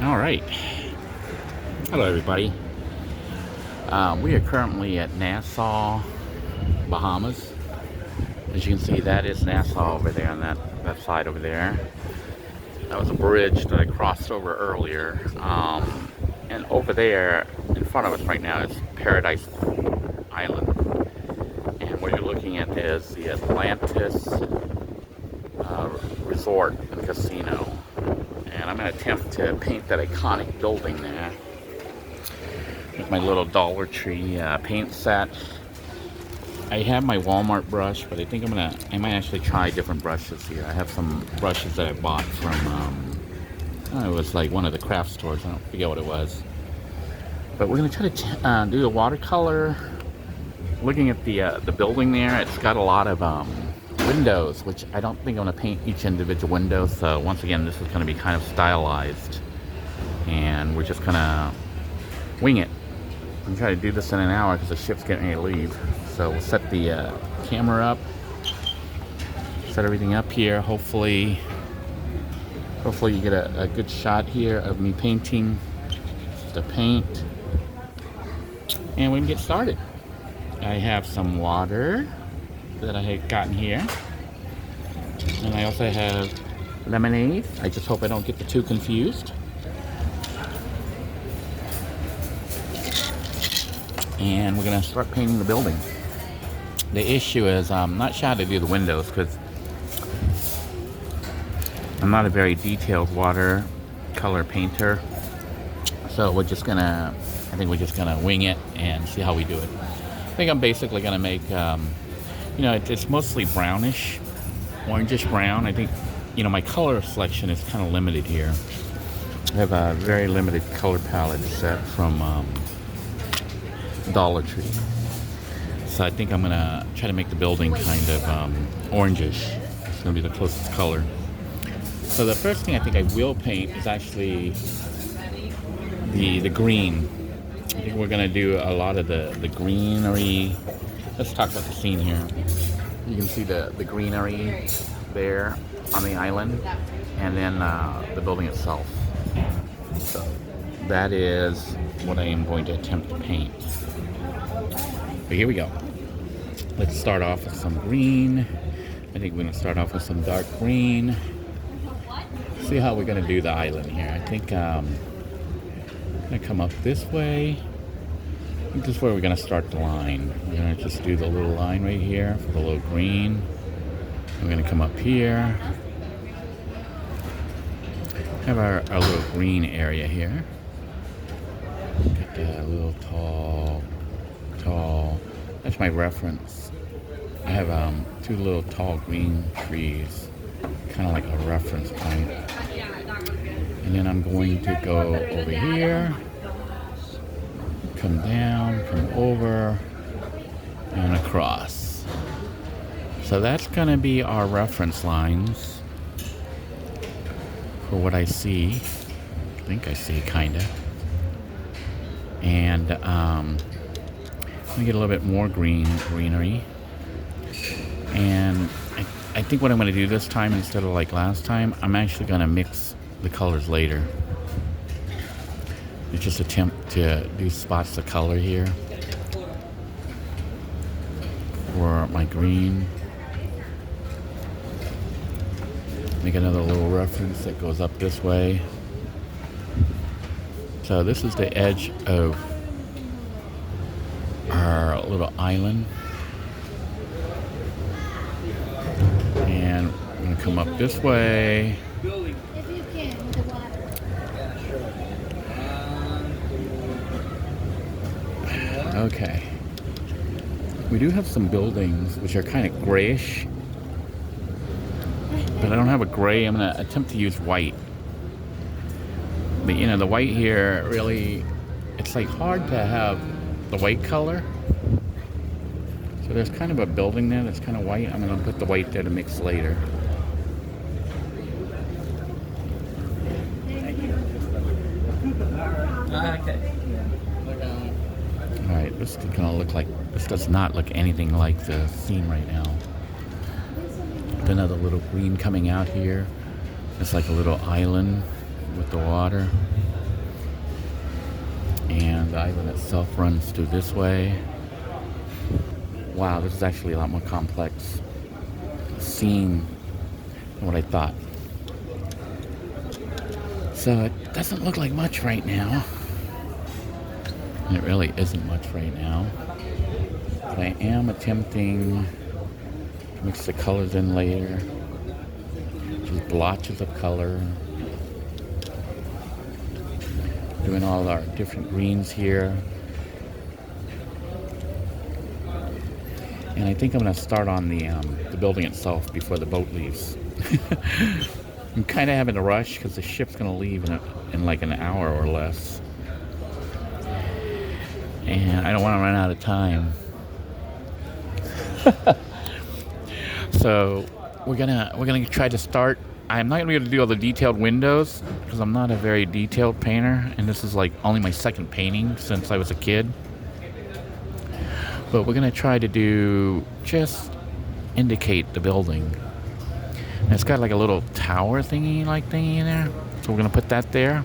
All right. Hello, everybody. We are currently at Nassau, Bahamas. As you can see, that is Nassau over there on that side over there. That was a bridge that I crossed over earlier. And over there, in front of us right now, is Paradise Island. And what you're looking at is the Atlantis Resort and Casino. And I'm going to attempt to paint that iconic building there with my little Dollar Tree paint set. I have my Walmart brush, but I think I might actually try different brushes here. I have some brushes that I bought from, it was like one of the craft stores. I don't forget what it was. But we're gonna try to do the watercolor. Looking at the building there, it's got a lot of windows, which I don't think I'm gonna paint each individual window. So once again, this is gonna be kind of stylized, and we're just gonna wing it. I'm trying to do this in an hour because the ship's getting ready to leave. So we'll set the camera up, set everything up here. Hopefully you get a good shot here of me painting the paint, and we can get started. I have some water that I had gotten here, and I also have lemonade. I just hope I don't get the two confused. And we're gonna start painting the building. The issue is I'm not sure how to do the windows because I'm not a very detailed watercolor painter. So I think we're just gonna wing it and see how we do it. I think I'm basically gonna make, it's mostly brownish, orangish brown. I think, my color selection is kind of limited here. I have a very limited color palette set from Dollar Tree. So I think I'm gonna try to make the building kind of orangish. It's gonna be the closest color. So the first thing I think I will paint is actually the green. I think we're gonna do a lot of the greenery. Let's talk about the scene here. You can see the greenery there on the island, and then the building itself. So that is what I am going to attempt to paint. But here we go. Let's start off with some green. I think we're going to start off with some dark green. See how we're going to do the island here. I think I'm going to come up this way. I think this is where we're going to start the line. We're going to just do the little line right here for the little green. We're going to come up here. Have our little green area here. Got that little tall. That's my reference. I have two little tall green trees, kind of like a reference point. And then I'm going to go over here, come down, come over, and across. So that's going to be our reference lines for what I see. I think I see, kind of. And let me get a little bit more greenery. And I think what I'm going to do this time, instead of like last time, I'm actually going to mix the colors later. You just attempt to do spots of color here for my green. Make another little reference that goes up this way. So this is the edge of our little island. And we're going to come up this way. Okay. We do have some buildings which are kind of grayish. But I don't have a gray. I'm going to attempt to use white. But the white here really, it's like hard to have the white color. So there's kind of a building there that's kind of white. I'm going to put the white there to mix later. Okay. Alright, this is going to look like, this does not look anything like the scene right now. Another little green coming out here. It's like a little island. with the water. And the island itself runs through this way. Wow, this is actually a lot more complex scene than what I thought. So it doesn't look like much right now. And it really isn't much right now. But I am attempting to mix the colors in later. Just blotches of color. Doing all our different greens here. And I think I'm going to start on the building itself before the boat leaves. I'm kind of having to rush because the ship's going to leave in like an hour or less. And I don't want to run out of time. So we're gonna try to start. I'm not gonna be able to do all the detailed windows because I'm not a very detailed painter, and this is like only my second painting since I was a kid. But we're gonna try to do just indicate the building. And it's got like a little tower thingy in there, so we're gonna put that there.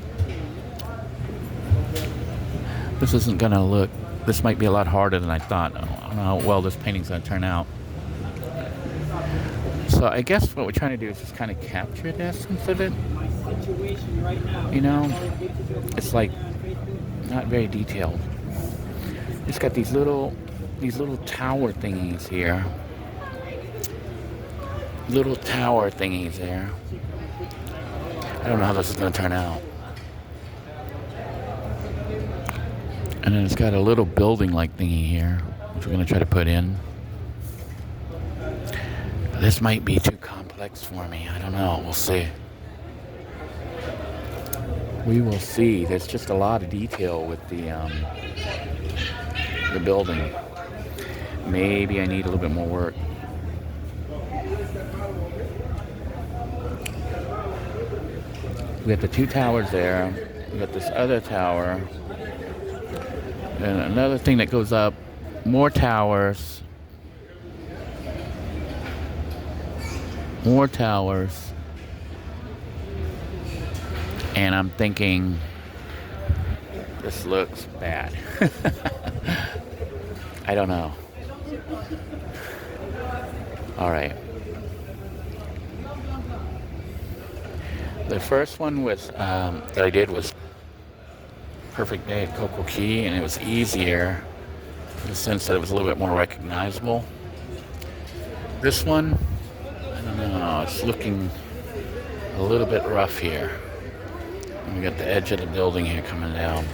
This isn't gonna look. This might be a lot harder than I thought. I don't know how well this painting's gonna turn out. So I guess what we're trying to do is just kind of capture the essence of it. You know, it's like not very detailed. It's got these little tower thingies here. Little tower thingies there. I don't know how this is going to turn out. And then it's got a little building like thingy here, which we're going to try to put in. This might be too complex for me. I don't know. We'll see. We will see. There's just a lot of detail with the building. Maybe I need a little bit more work. We have the two towers there. We got this other tower. And another thing that goes up. More towers. More towers. And I'm thinking this looks bad. I don't know. All right. The first one was that I did was Perfect Day at Coco Key, and it was easier in the sense that it was a little bit more recognizable. This one, I don't know, it's looking a little bit rough here. And we got the edge of the building here coming down.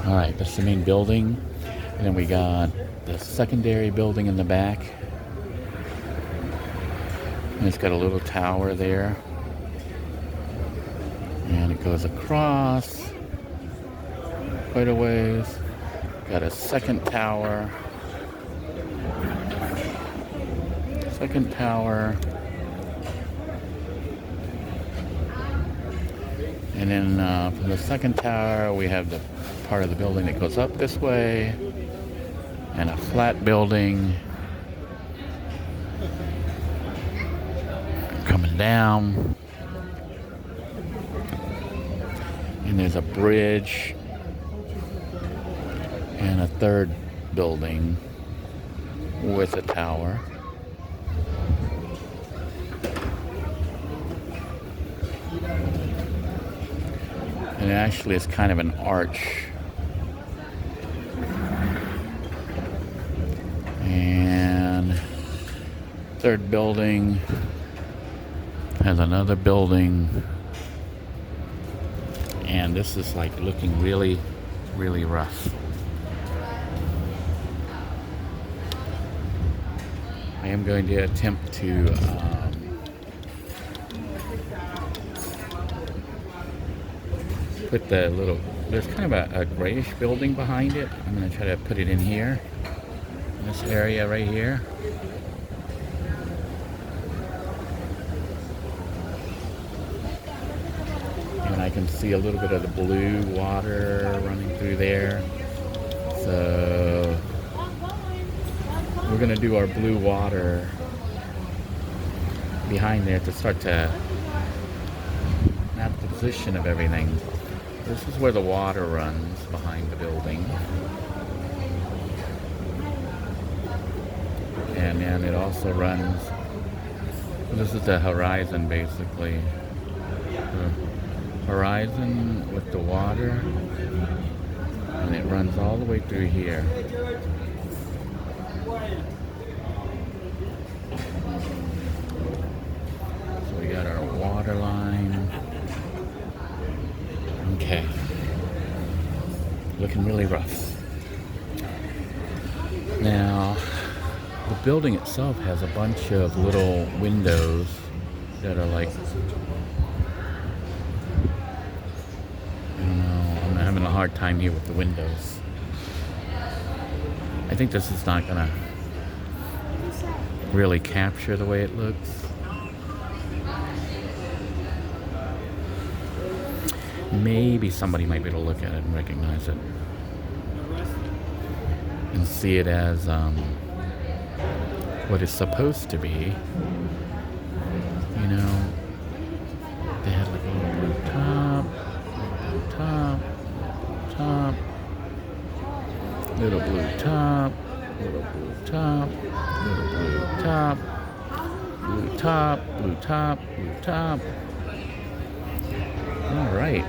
Alright, that's the main building. And then we got the secondary building in the back. And it's got a little tower there. And it goes across quite a ways. Got a second tower. Second tower. And then from the second tower, we have the part of the building that goes up this way. And a flat building coming down. And there's a bridge and a third building with a tower. And actually it's kind of an arch. And third building has another building. And this is like looking really, really rough. I am going to attempt to put the little, there's kind of a grayish building behind it. I'm going to try to put it in here, in this area right here. And I can see a little bit of the blue water running through there. So we're gonna do our blue water behind there to start to map the position of everything. This is where the water runs behind the building. And then it also runs, this is the horizon basically. The horizon with the water, and it runs all the way through here. So we got our water line. Okay. Looking really rough. Now, the building itself has a bunch of little windows that are like, I don't know, I'm having a hard time here with the windows. I think this is not gonna really capture the way it looks. Maybe somebody might be able to look at it and recognize it and see it as what it's supposed to be. You know, they had like a little blue top, little blue top, little blue top, little blue top, blue top, blue top, blue top. All right.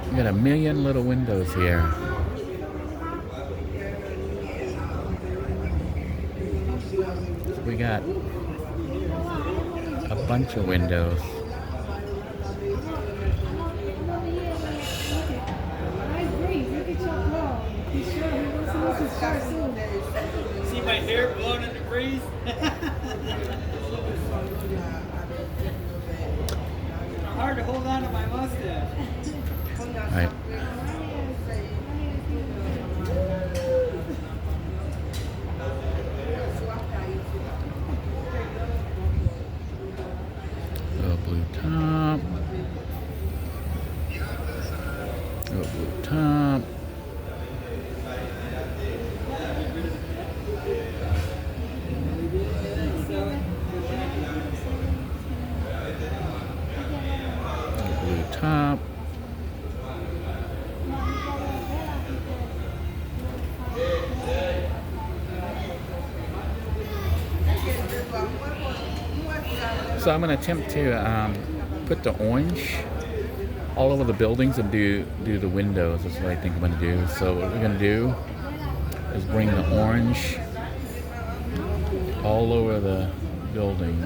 We got a million little windows here. So we got a bunch of windows. See my hair blowing in the breeze? Hard to hold on to my mustache. Right. Little blue top. Little blue top. Blue top. So I'm going to attempt to put the orange all over the buildings and do the windows. That's what I think I'm going to do. So what we're going to do is bring the orange all over the building,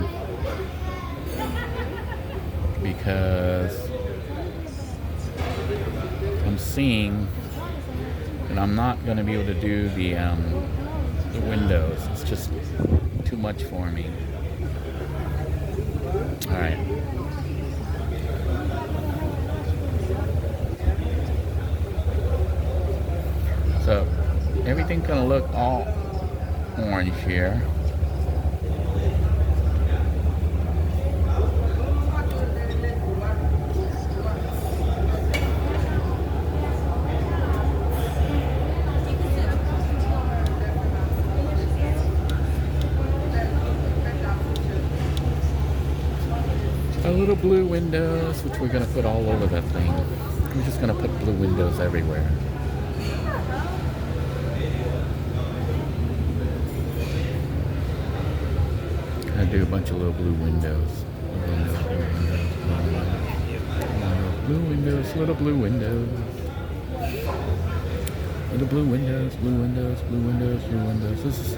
because I'm seeing that I'm not going to be able to do the windows. It's just too much for me. All right. So everything's gonna look all orange here. Our little blue windows, which we're going to put all over that thing. We're just going to put blue windows everywhere. I do a bunch of little blue windows. Blue windows, little blue windows. Little blue windows, blue windows, blue windows, blue windows. This is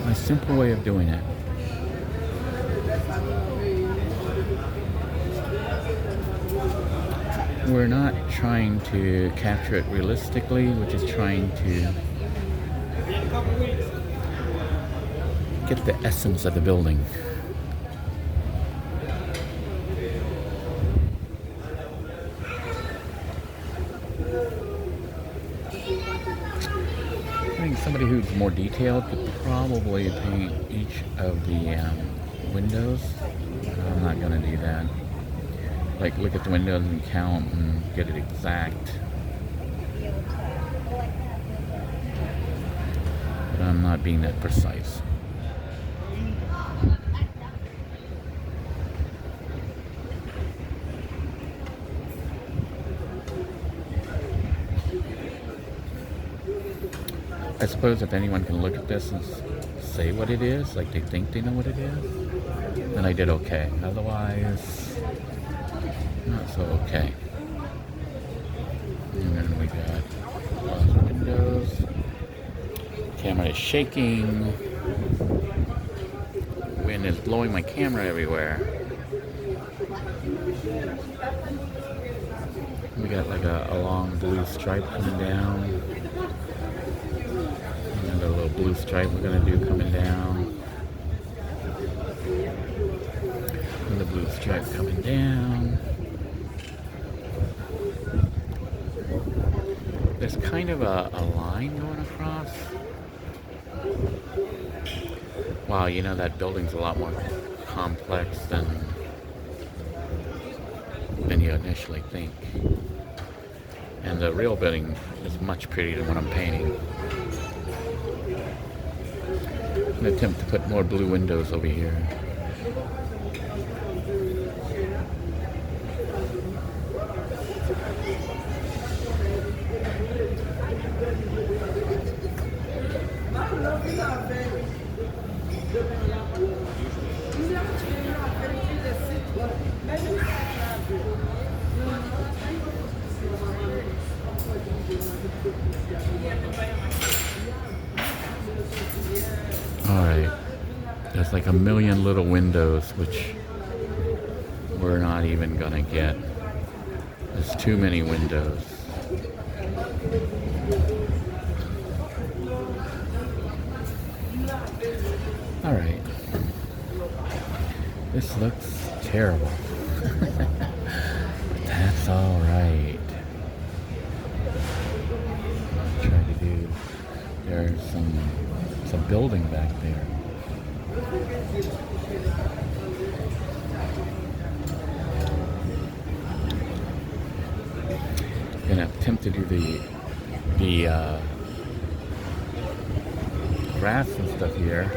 my simple way of doing it. We're not trying to capture it realistically, we're just trying to get the essence of the building. I think somebody who's more detailed could probably paint each of the windows. I'm not going to do that. Like, look at the windows and count and get it exact. I'm not being that precise. I suppose if anyone can look at this and say what it is, like they think they know what it is, then I did okay. Otherwise, not so okay. And then we got lots of windows. Camera is shaking. Wind is blowing my camera everywhere. We got like a long blue stripe coming down. Another little blue stripe we're gonna do coming down. Another blue stripe coming down. There's kind of a line going across. Wow, you know that building's a lot more complex than you initially think. And the real building is much prettier than what I'm painting. I'm going to attempt to put more blue windows over here. Alright, there's like a million little windows which we're not even gonna get. There's too many windows. Alright, this looks terrible. That's alright. Try to do, there's some building back there. Gonna attempt to do the grass and stuff here.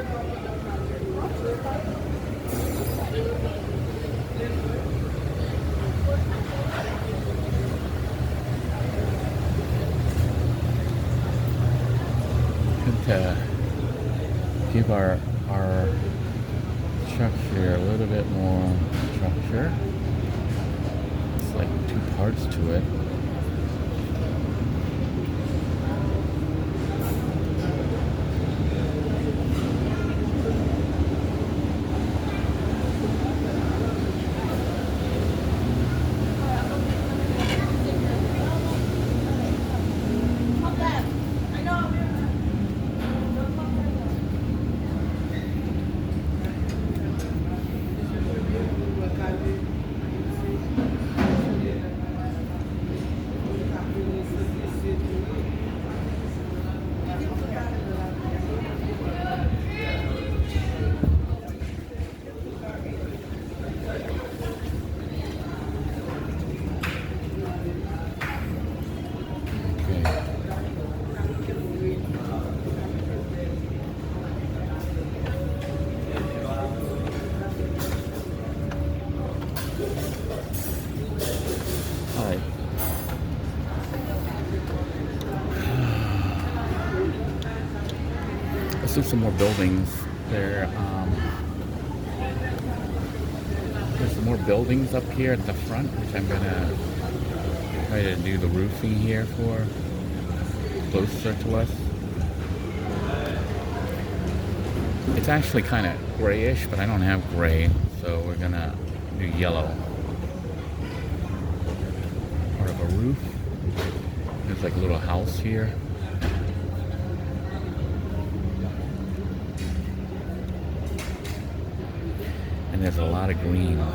To give our structure a little bit more structure. It's like two parts to it. Let's do some more buildings. There's some more buildings up here at the front, which I'm gonna try to do the roofing here for closer to us. It's actually kind of grayish, but I don't have gray, so we're gonna do yellow. Part of a roof. There's like a little house here. And there's a lot of green. We'll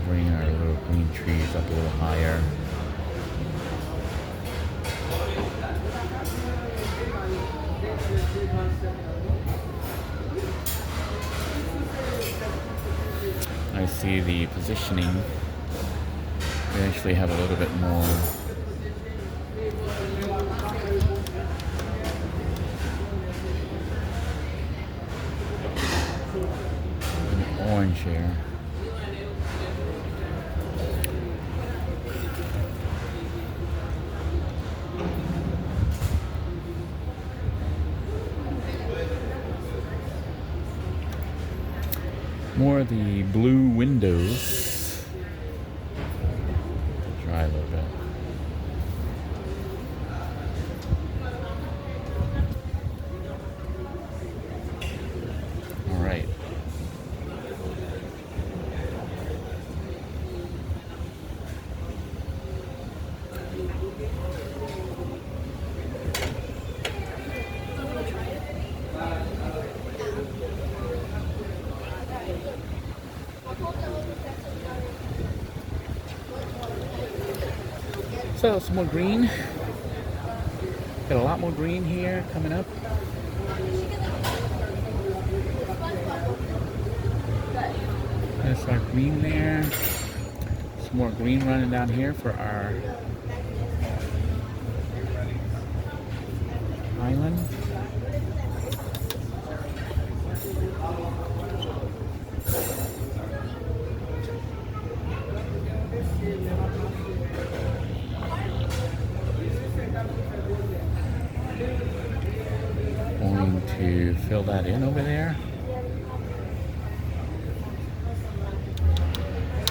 bring our little green trees up a little higher. I see the positioning We actually have a little bit more orange here. More of the blue windows. Try a little bit. All right. So some more green. Got a lot more green here coming up. There's our green there. Some more green running down here for our island. Going to fill that in over there.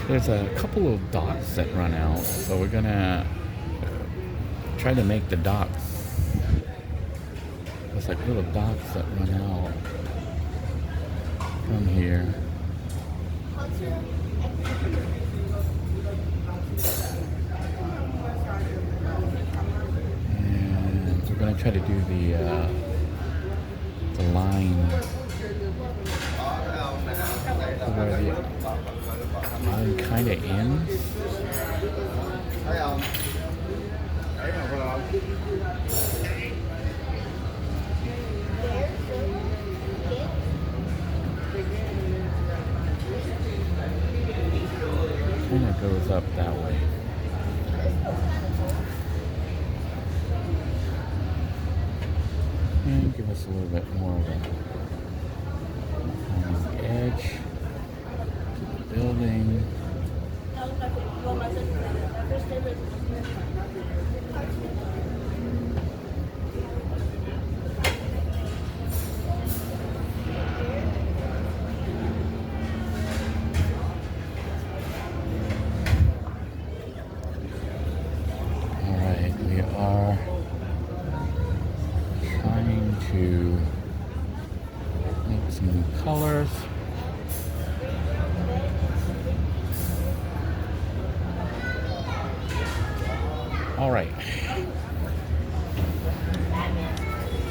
There's a couple of dots that run out, so we're gonna try to make the dots. There's like little dots that run out from here. And we're gonna try to do the line where the island kind of ends. Kind of goes up that way. And give us a little bit more of an edge to the building. To make some new colors. All right.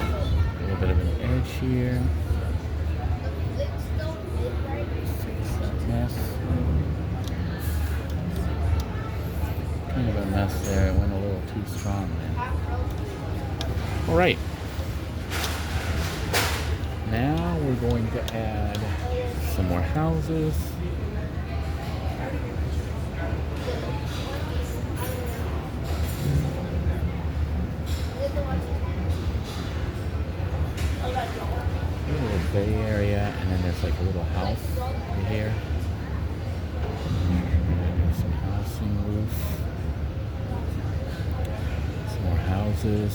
A little bit of an edge here. Fix that mess. Kind of a mess there. It went a little too strong there. All right. Now we're going to add some more houses. A little bay area, and then there's like a little house over here. Some housing roof. Some more houses.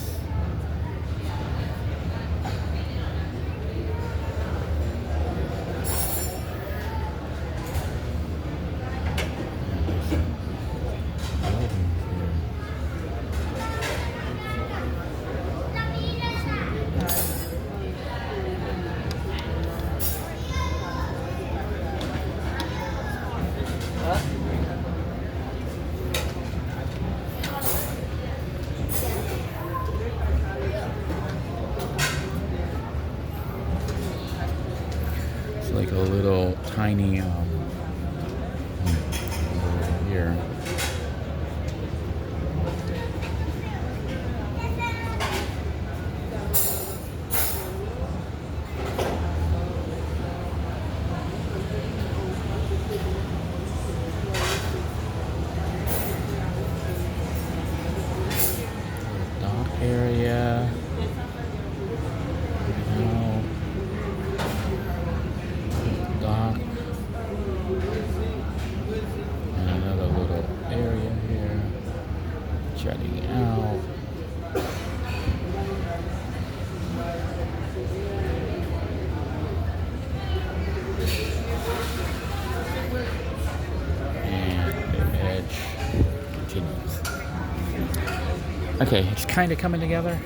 Like a little tiny over here. Okay, it's kind of coming together.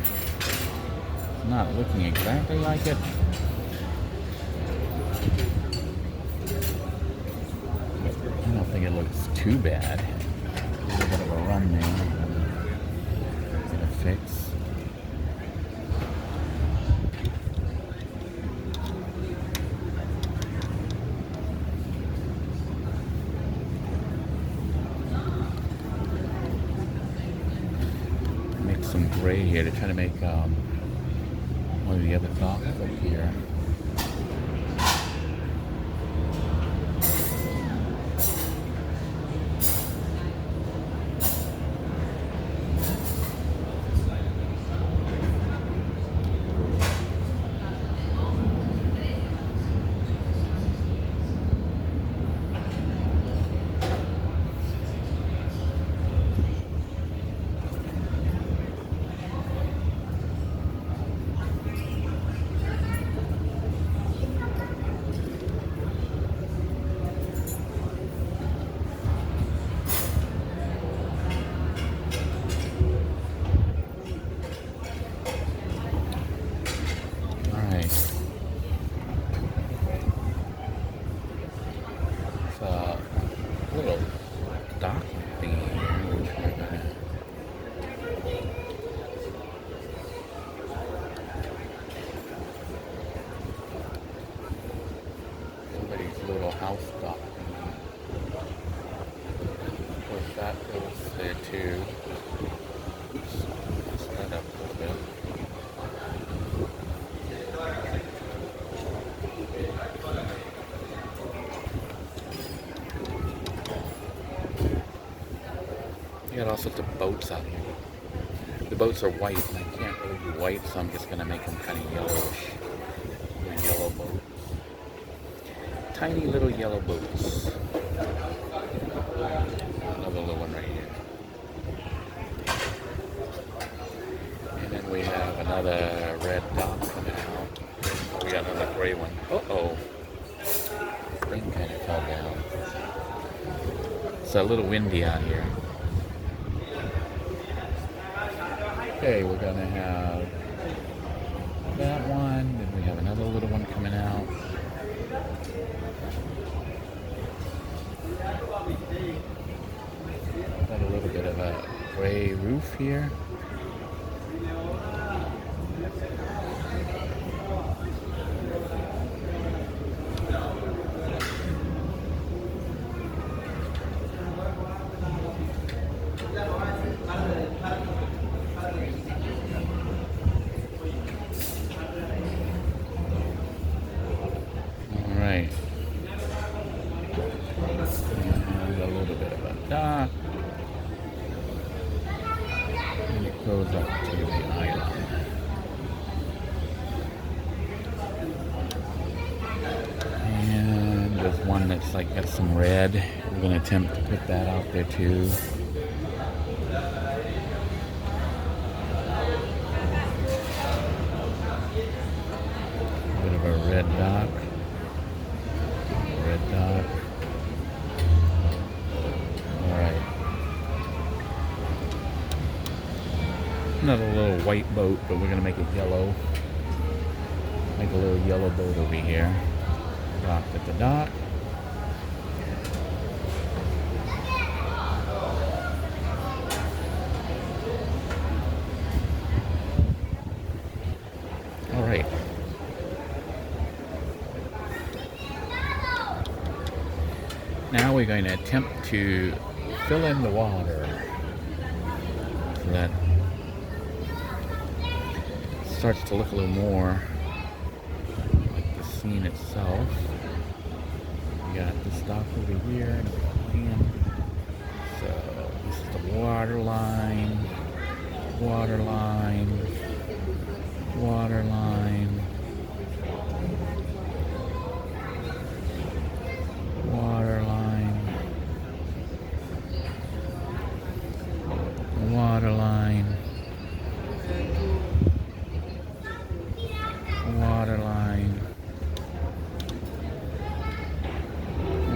Not looking exactly like it. I don't think it looks too bad. A little bit of a run there. Gonna fix. Make some gray here to try to make one of the other docks up here. Little dock thing here, which we're gonna somebody's little house dock. Of course, that goes there too. Oops, messed that up a little bit. You got all sorts of boats out here. The boats are white, and I can't really do white, so I'm just gonna make them kind of yellowish. Yellow boats. Tiny little yellow boats. Another little one right here. And then we have another red dock coming out. We got another gray one. Uh-oh. Thing kind of fell down. It's a little windy out here. Okay, we're gonna have that one, then we have another little one coming out. Got a little bit of a gray roof here. Right. And a little bit of a dock. And it goes up to the island. And there's one that's like got some red. We're going to attempt to put that out there too. A bit of a red dock. Red dock. Alright. Another little white boat, but we're going to make it yellow. Make a little yellow boat over here. Docked at the dock. Alright. Now we're going to attempt to fill in the water so that it starts to look a little more like the scene itself. We got this dock over here and we can. So this is the water line, water line, water line, water line, water line, water line,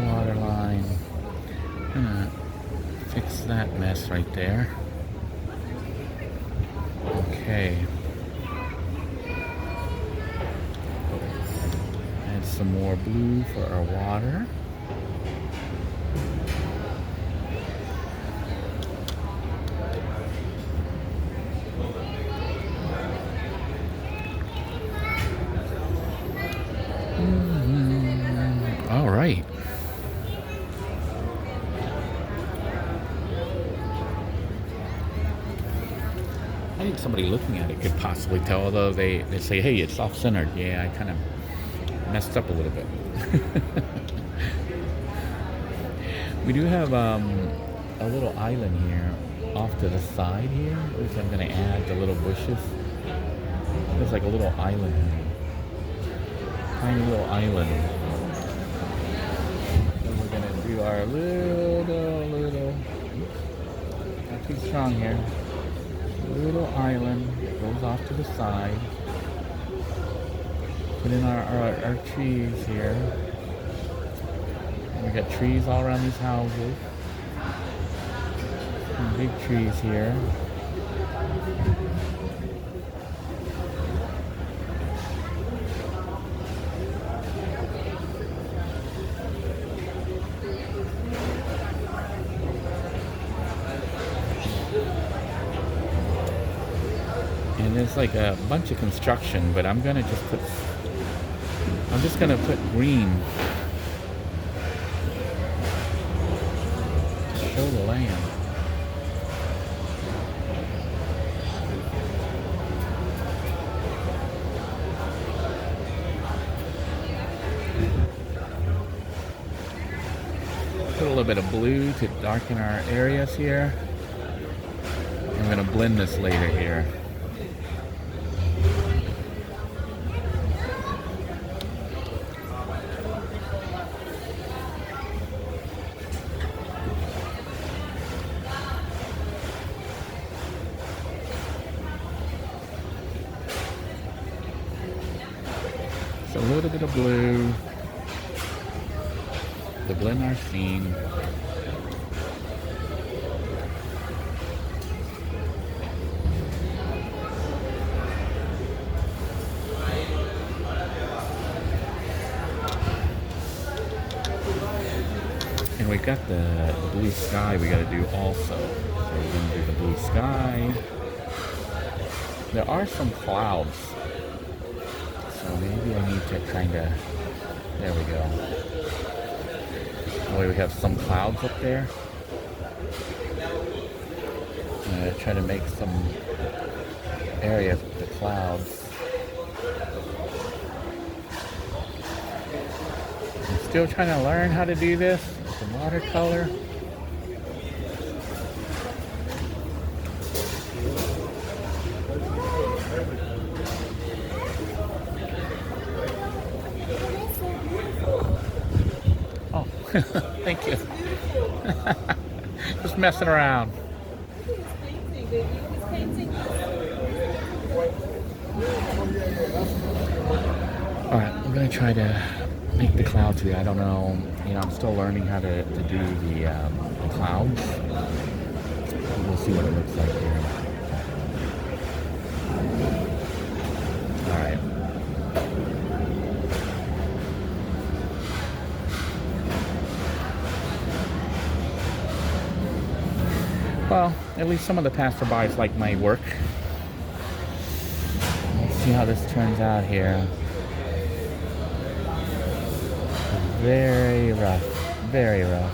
water line. Fix that mess right there. Okay. Add some more blue for our water. All right. I think somebody looking at it could possibly tell, although they say, hey, it's off-centered. Yeah, I kind of messed up a little bit. We do have a little island here off to the side here, which I'm going to add the little bushes. There's like a little island here. Tiny little island. And we're going to do our little, not too strong here. Little island goes off to the side. Put in our trees here. And we got trees all around these houses. Some big trees here. And there's like a bunch of construction, but I'm just gonna put green to show the land. Put a little bit of blue to darken our areas here. I'm gonna blend this later here. So a little bit of blue to blend our scene. And we got the blue sky we got to do also. So we're going to do the blue sky. There are some clouds. So maybe I need to kind of, there we go. Oh, we have some clouds up there. I'm going to try to make some areas with the clouds. I'm still trying to learn how to do this with the watercolor. Thank you. Just messing around. Alright, I'm going to try to make the clouds here. I don't know. You know, I'm still learning how to do the clouds. We'll see what it looks like here. Alright. Well, at least some of the passerbys like my work. Let's see how this turns out here. Very rough. Very rough.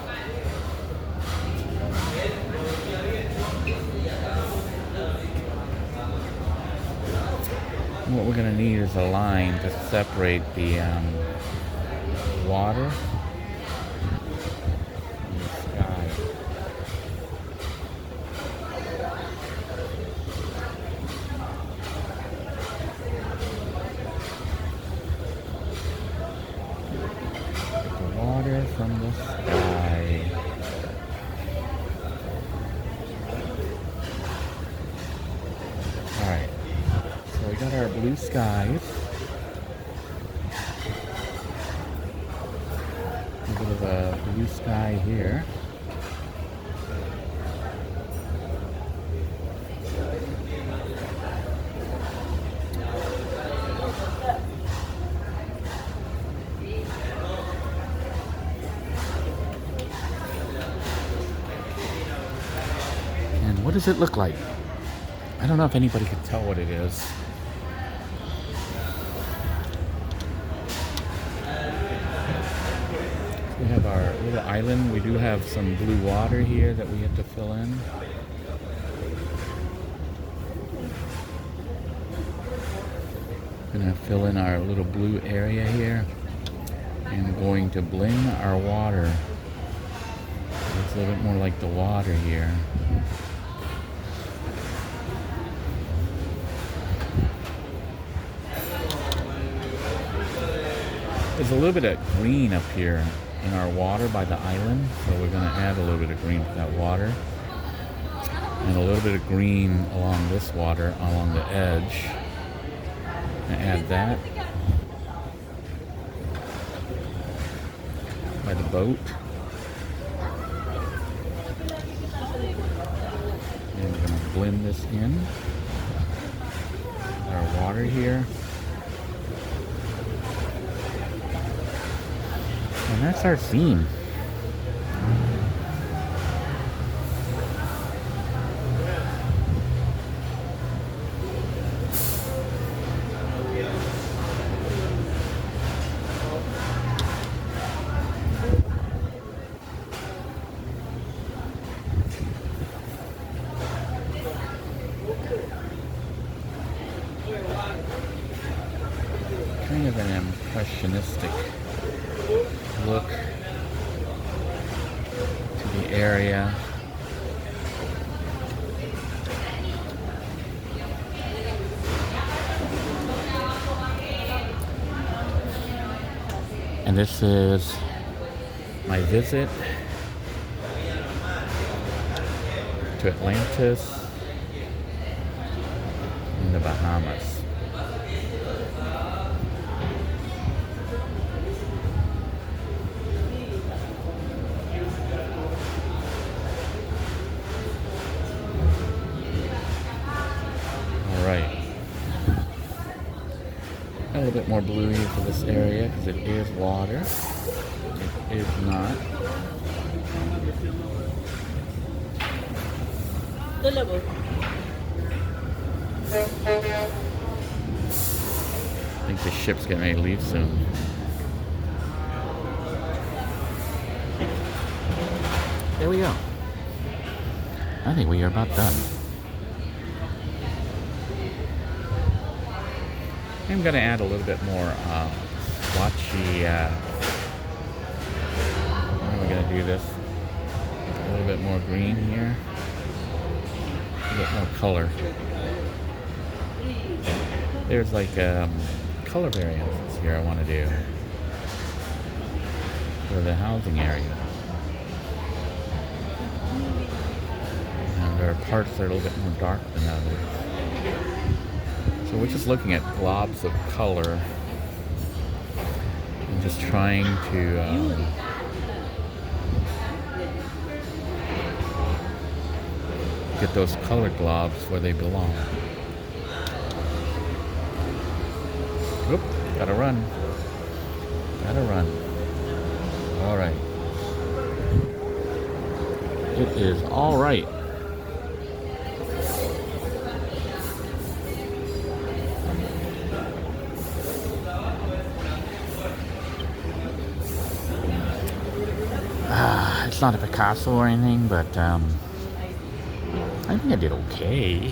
What we're going to need is a line to separate the water from the sky. The water from the sky. Alright. So we got our blue skies. A bit of a blue sky here. does it look like? I don't know if anybody could tell what it is. We have our little island. We do have some blue water here that we have to fill in. Gonna fill in our little blue area here. And going to blend our water. It's a little bit more like the water here. There's a little bit of green up here in our water by the island, so we're going to add a little bit of green to that water. And a little bit of green along this water, along the edge. And add that by the boat. And we're going to blend this in. Our water here. And that's our theme. Kind of an impressionistic look to the area. And this is my visit to Atlantis in the Bahamas. A little bit more blue here for this area because it is water. It is not. I think the ship's getting ready to leave soon. There we go. I think we are about done. I'm going to add a little bit more splotchy, how are we going to do this? A little bit more green here. A bit more color. There's like color variances here I want to do for the housing area. And there are parts that are a little bit more dark than others. So we're just looking at globs of color and just trying to get those color globs where they belong. Oop, gotta run. Gotta run. Alright. It is alright. It's not a Picasso or anything, but I think I did okay.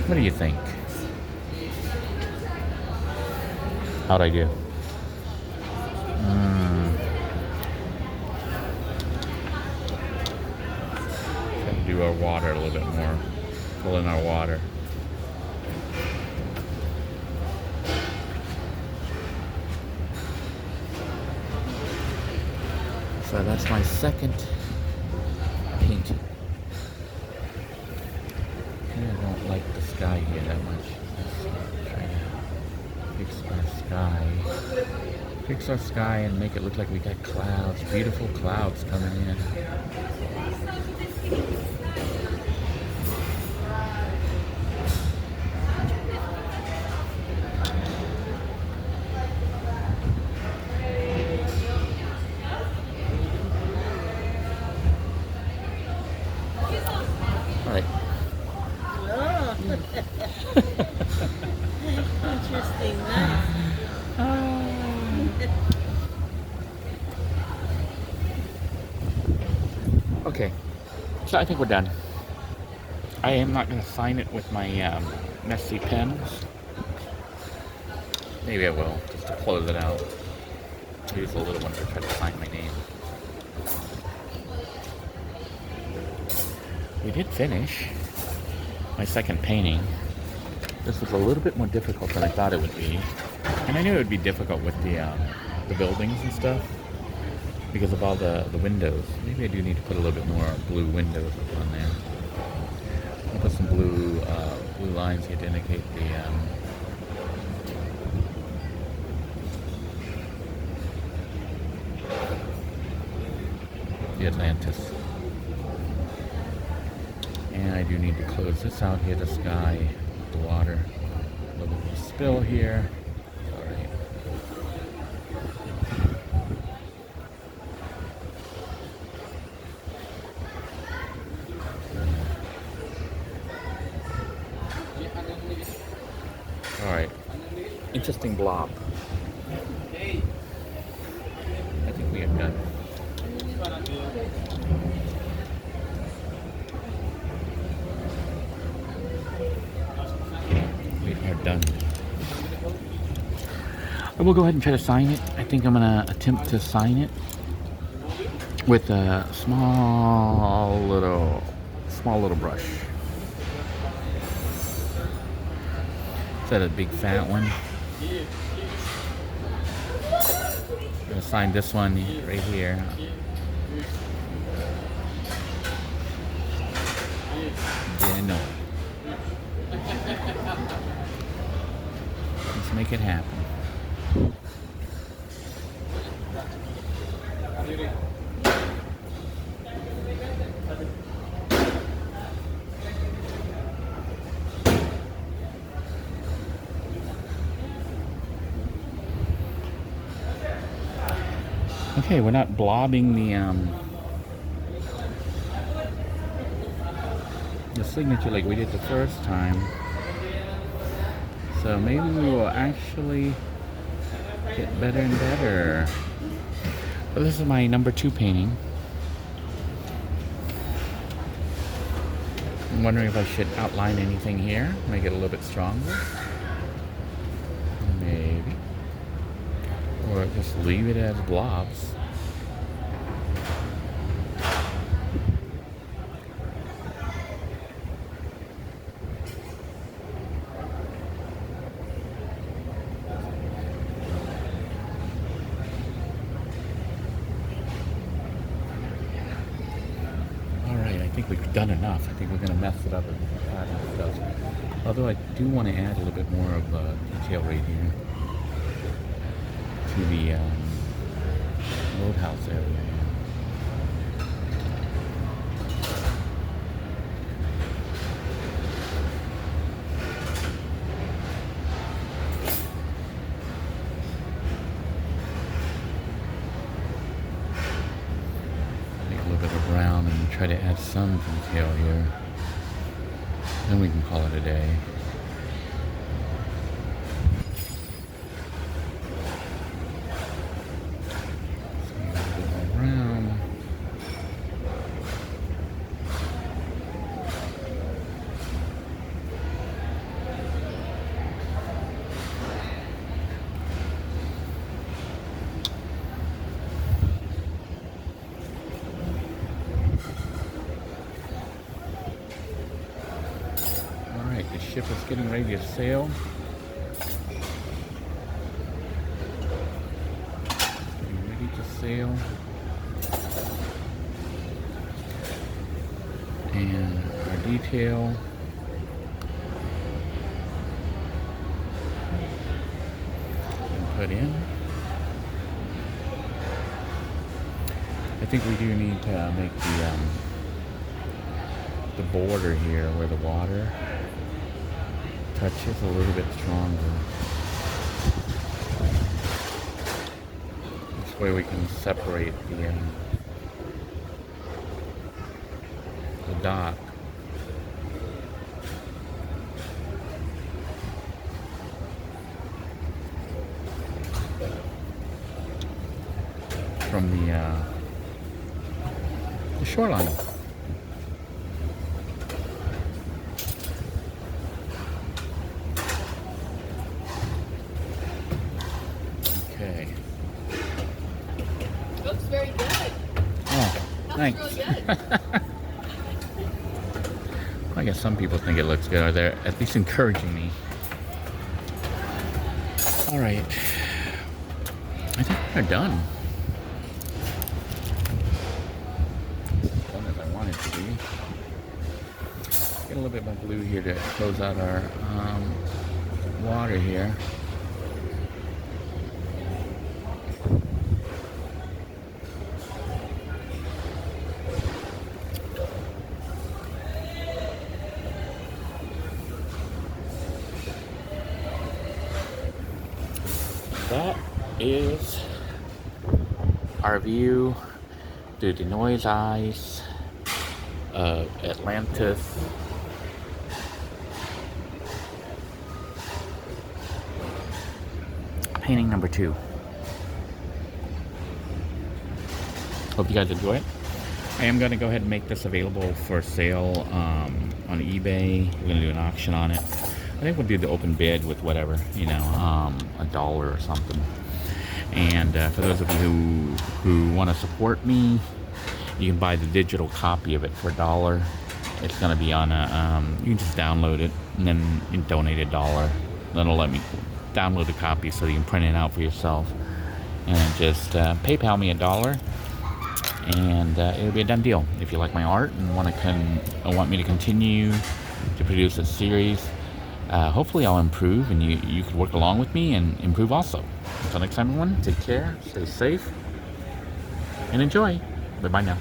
What do you think? How'd I do? Try to do our water a little bit more. Pull in our water. So that's my second painting. I don't like the sky here that much. Let's try to fix our sky. Fix our sky and make it look like we got clouds, beautiful clouds coming in. Okay, so I think we're done. I am not going to sign it with my messy pens. Maybe I will, just to close it out. Use a little one to try to sign my name. We did finish my second painting. This was a little bit more difficult than I thought it would be. And I knew it would be difficult with the buildings and stuff because of all the windows. Maybe I do need to put a little bit more blue windows on there. I'll put some blue lines here to indicate the Atlantis. And I do need to close this out here, the sky, the water. A little bit of a spill here. Alright. Alright. Interesting blob. I think we are done. Done. I will go ahead and try to sign it. I think I'm gonna attempt to sign it with a small little brush. Instead of a big fat one. I'm gonna sign this one right here. Didn't know. Let's make it happen. Okay, we're not blobbing the signature like we did the first time. So maybe we will actually get better and better. Well, this is my number 2 painting. I'm wondering if I should outline anything here, make it a little bit stronger. Maybe. Or just leave it as blobs. I think we've done enough. I think we're going to mess it up and add stuff. Although I do want to add a little bit more of detail right here to the roadhouse area. Brown and try to add some detail here. Then we can call it a day. So a little bit more brown. The ship is getting ready to sail. Getting ready to sail. And our detail. Put in. I think we do need to make the border here where the water touches a little bit stronger. This way we can separate the dock from the shoreline. Okay. Looks very good. Oh, thanks. Really good. I guess some people think it looks good, or they're at least encouraging me. All right. I think we're done. Done as I wanted to be. Get a little bit more blue here to close out our water here. That is our view through the noise eyes of Atlantis. Painting number 2. Hope you guys enjoy it. I am going to go ahead and make this available for sale on eBay. We're going to do an auction on it. I think we'll do the open bid with whatever, you know, $1 or something. And for those of you who want to support me, you can buy the digital copy of it for $1. It's going to be on a, you can just download it and then you donate $1. Then it'll let me download a copy so you can print it out for yourself. And just PayPal me $1. And it'll be a done deal. If you like my art and want me to continue to produce a series, hopefully I'll improve, and you could work along with me and improve also. Until next time, everyone, take care, stay safe, and enjoy. Bye-bye now.